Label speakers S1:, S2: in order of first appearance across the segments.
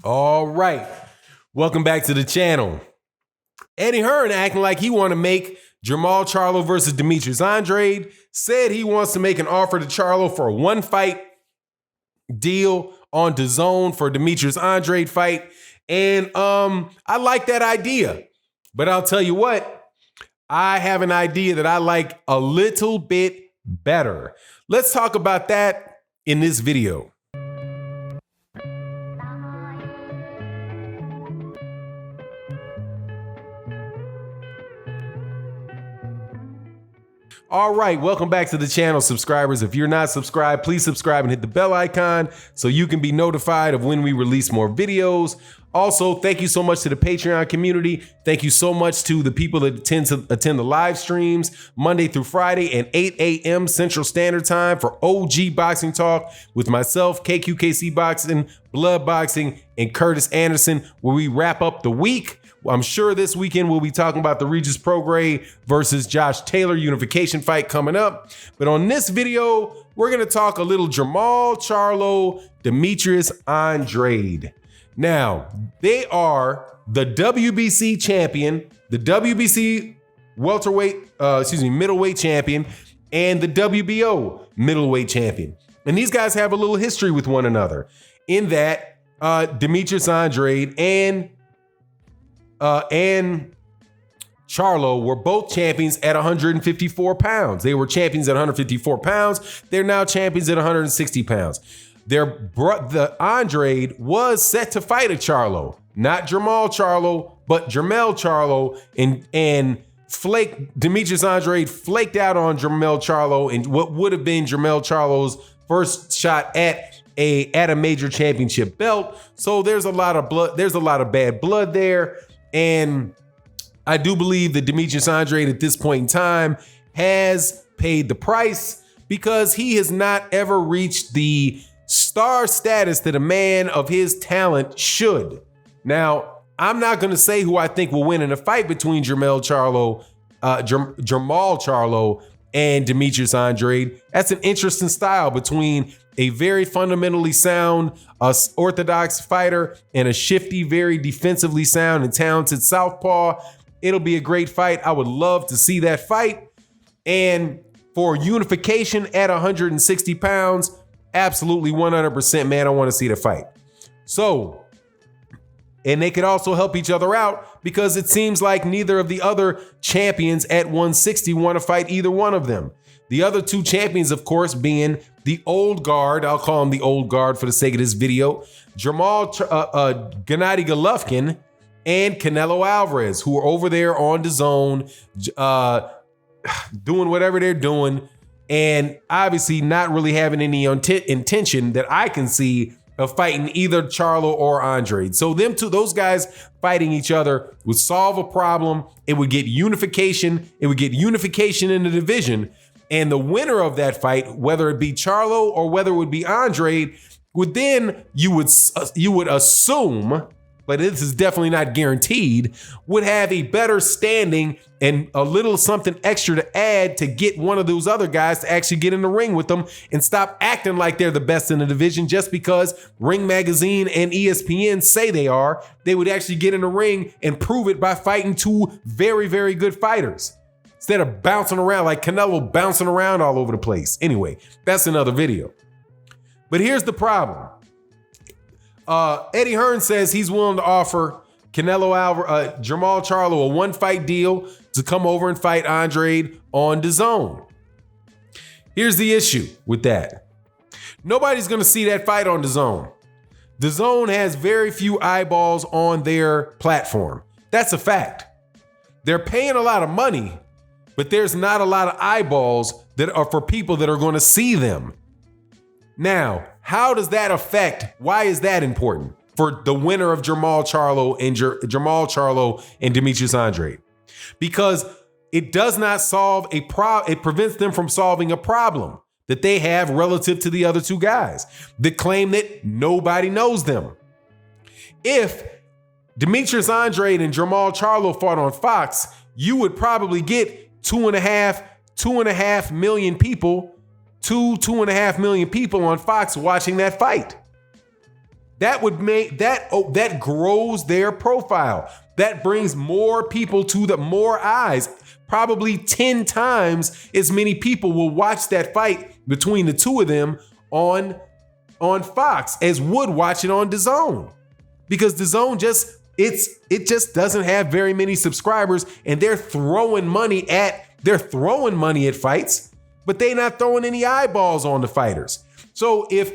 S1: All right. Welcome back to the channel. Eddie Hearn acting like he want to make Jermall Charlo versus Demetrius Andrade. Said he wants to make an offer to Charlo for a one-fight deal on Dazn for Demetrius Andrade fight. And I like that idea. But I'll tell you what, I have an idea that I like a little bit better. Let's talk about that in this video. All right, welcome back to the channel, subscribers. If you're not subscribed, please subscribe and hit the bell icon so you can be notified of when we release more videos. Also, thank you so much to the Patreon community. Thank you so much to the people that tend to attend the live streams Monday through Friday at 8 a.m. Central Standard Time for OG Boxing Talk with myself, KQKC Boxing, Blood Boxing, and Curtis Anderson, where we wrap up the week. I'm sure this weekend we'll be talking about the Regis Prograis versus Josh Taylor unification fight coming up. But on this video, we're going to talk a little Jermall Charlo, Demetrius Andrade. Now, they are the WBC champion, the WBC middleweight champion, and the WBO middleweight champion. And these guys have a little history with one another in that Demetrius Andrade and Charlo were both champions at 154 pounds. They were champions at 154 pounds. They're now champions at 160 pounds. The Andrade was set to fight a Charlo, not Jermall Charlo, but Jermall Charlo, and Demetrius Andrade flaked out on Jermall Charlo in what would have been Jermall Charlo's first shot at a major championship belt. So there's a lot of blood. There's a lot of bad blood there. And I do believe that Demetrius Andrade at this point in time has paid the price because he has not ever reached the star status that a man of his talent should. Now, I'm not going to say who I think will win in a fight between Jermall Charlo and Demetrius Andrade. That's an interesting style between a very fundamentally sound, orthodox fighter and a shifty, very defensively sound and talented southpaw. It'll be a great fight. I would love to see that fight. And for unification at 160 pounds, absolutely 100%, man, I want to see the fight. So, and they could also help each other out because it seems like neither of the other champions at 160 want to fight either one of them. The other two champions, of course, being the old guard, I'll call him the old guard for the sake of this video, Gennady Golovkin and Canelo Alvarez, who are over there on Dazn, doing whatever they're doing, and obviously not really having any intention that I can see of fighting either Charlo or Andrade. So them two, those guys fighting each other would solve a problem. It would get unification. It would get unification in the division. And the winner of that fight, whether it be Charlo or whether it would be Andrade, would then, you would assume, but this is definitely not guaranteed, would have a better standing and a little something extra to add to get one of those other guys to actually get in the ring with them and stop acting like they're the best in the division just because Ring Magazine and ESPN say they are. They would actually get in the ring and prove it by fighting two very, very good fighters, instead of bouncing around like Canelo bouncing around all over the place. Anyway, that's another video. But here's the problem. Eddie Hearn says he's willing to offer Jermall Charlo a one-fight deal to come over and fight Andrade on Dazn. Here's the issue with that. Nobody's going to see that fight on Dazn. Dazn has very few eyeballs on their platform. That's a fact. They're paying a lot of money, but there's not a lot of eyeballs that are for people that are going to see them. Now, how does that affect? Why is that important for the winner of Jermall Charlo and Demetrius Andrade? Because it does not solve a problem. It prevents them from solving a problem that they have relative to the other two guys that claim that nobody knows them. If Demetrius Andrade and Jermall Charlo fought on Fox, you would probably get 2.5 million people, 2.5 million people on Fox watching that fight. That would make that grows their profile. That brings more people to more eyes. Probably 10 times as many people will watch that fight between the two of them on Fox as would watch it on DAZN. Because DAZN just doesn't have very many subscribers, and they're throwing money at fights, but they're not throwing any eyeballs on the fighters. So if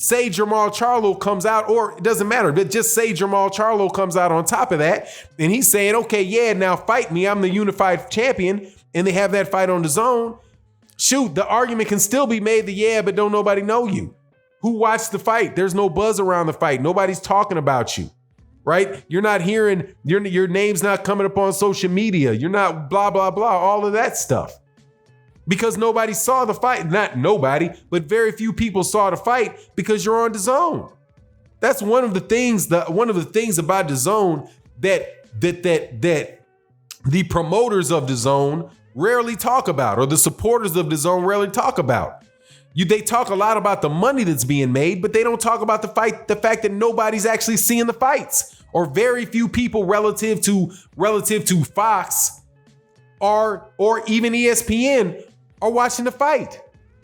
S1: say Jermall Charlo comes out, or it doesn't matter, but just say Jermall Charlo comes out on top of that, and he's saying, okay, yeah, now fight me, I'm the unified champion, and they have that fight on DAZN, shoot, the argument can still be made that, yeah, but don't nobody know you. Who watched the fight? There's no buzz around the fight. Nobody's talking about you, right? You're not hearing, your name's not coming up on social media. You're not blah, blah, blah, all of that stuff. Because nobody saw the fight. Not nobody, but very few people saw the fight because you're on DAZN. That's one of the things about DAZN that the promoters of DAZN rarely talk about, or the supporters of DAZN rarely talk about. They talk a lot about the money that's being made, but they don't talk about the fact that nobody's actually seeing the fights, or very few people relative to Fox or even ESPN are watching the fight.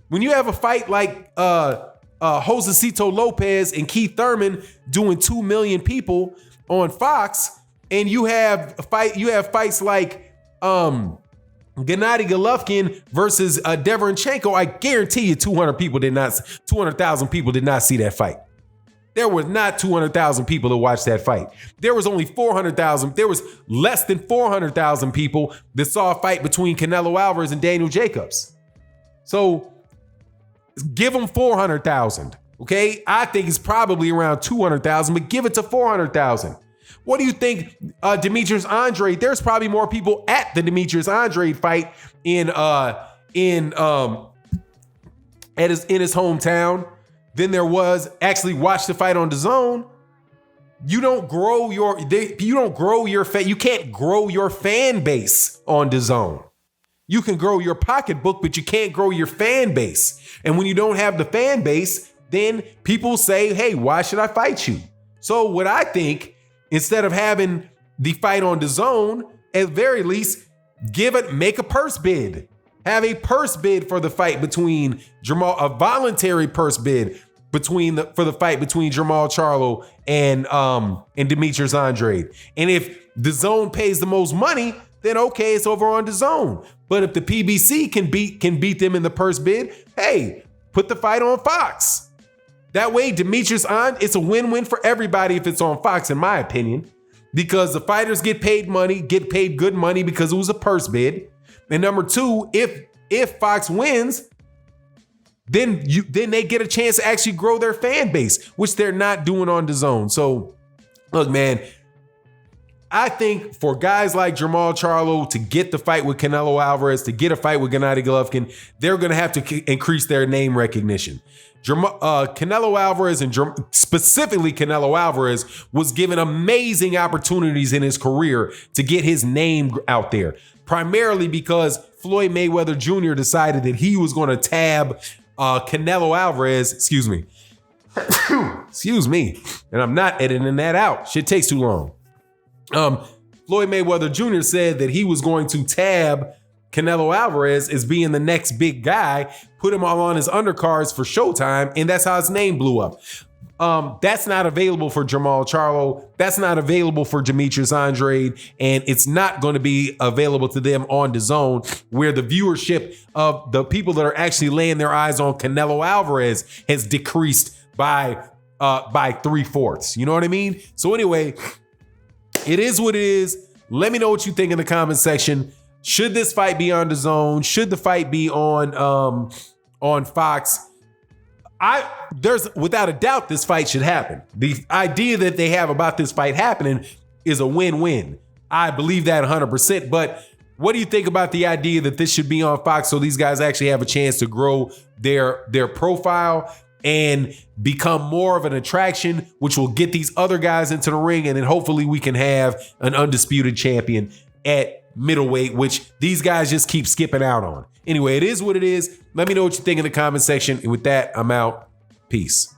S1: When you have a fight like Josecito Lopez and Keith Thurman doing 2 million people on Fox, and you have fights like Gennady Golovkin versus Deverenchenko, I guarantee you 200,000 people did not see that fight. There was not 200,000 people that watched that fight. There was only 400,000. There was less than 400,000 people that saw a fight between Canelo Alvarez and Daniel Jacobs. So give them 400,000, okay? I think it's probably around 200,000, but give it to 400,000. What do you think, Demetrius Andrade? There's probably more people at the Demetrius Andrade fight in his hometown than there was actually watch the fight on DAZN. You don't grow you can't grow your fan base on DAZN. You can grow your pocketbook, but you can't grow your fan base. And when you don't have the fan base, then people say, hey, why should I fight you? So what I think, instead of having the fight on DAZN, at very least, make a purse bid. Have a purse bid for the fight between Jermall, a voluntary purse bid for the fight between Jermall Charlo and Demetrius Andrade. And if DAZN pays the most money, then okay, it's over on DAZN. But if the PBC can beat them in the purse bid, hey, put the fight on Fox. That way, it's a win-win for everybody if it's on Fox, in my opinion, because the fighters get paid good money because it was a purse bid. And number two, if Fox wins, then they get a chance to actually grow their fan base, which they're not doing on DAZN. So, look, man, I think for guys like Jermall Charlo to get the fight with Canelo Alvarez, to get a fight with Gennady Golovkin, they're going to have to increase their name recognition. Canelo Alvarez, and specifically Canelo Alvarez, was given amazing opportunities in his career to get his name out there, primarily because Floyd Mayweather Jr. decided that he was going to tab Canelo Alvarez, excuse me, and I'm not editing that out. Shit takes too long. Floyd Mayweather Jr. said that he was going to tab Canelo Alvarez as being the next big guy, put him all on his undercards for Showtime, and that's how his name blew up. That's not available for Jermall Charlo. That's not available for Demetrius Andrade, and it's not going to be available to them on DAZN, where the viewership of the people that are actually laying their eyes on Canelo Alvarez has decreased by 3/4. You know what I mean? So anyway, it is what it is. Let me know what you think in the comment section. Should this fight be on DAZN? Should the fight be on Fox? There's without a doubt this fight should happen. The idea that they have about this fight happening is a win-win. I believe that 100%. But what do you think about the idea that this should be on Fox so these guys actually have a chance to grow their profile and become more of an attraction, which will get these other guys into the ring, and then hopefully we can have an undisputed champion at middleweight, which these guys just keep skipping out on. Anyway, it is what it is. Let me know what you think in the comment section. And with that, I'm out. Peace.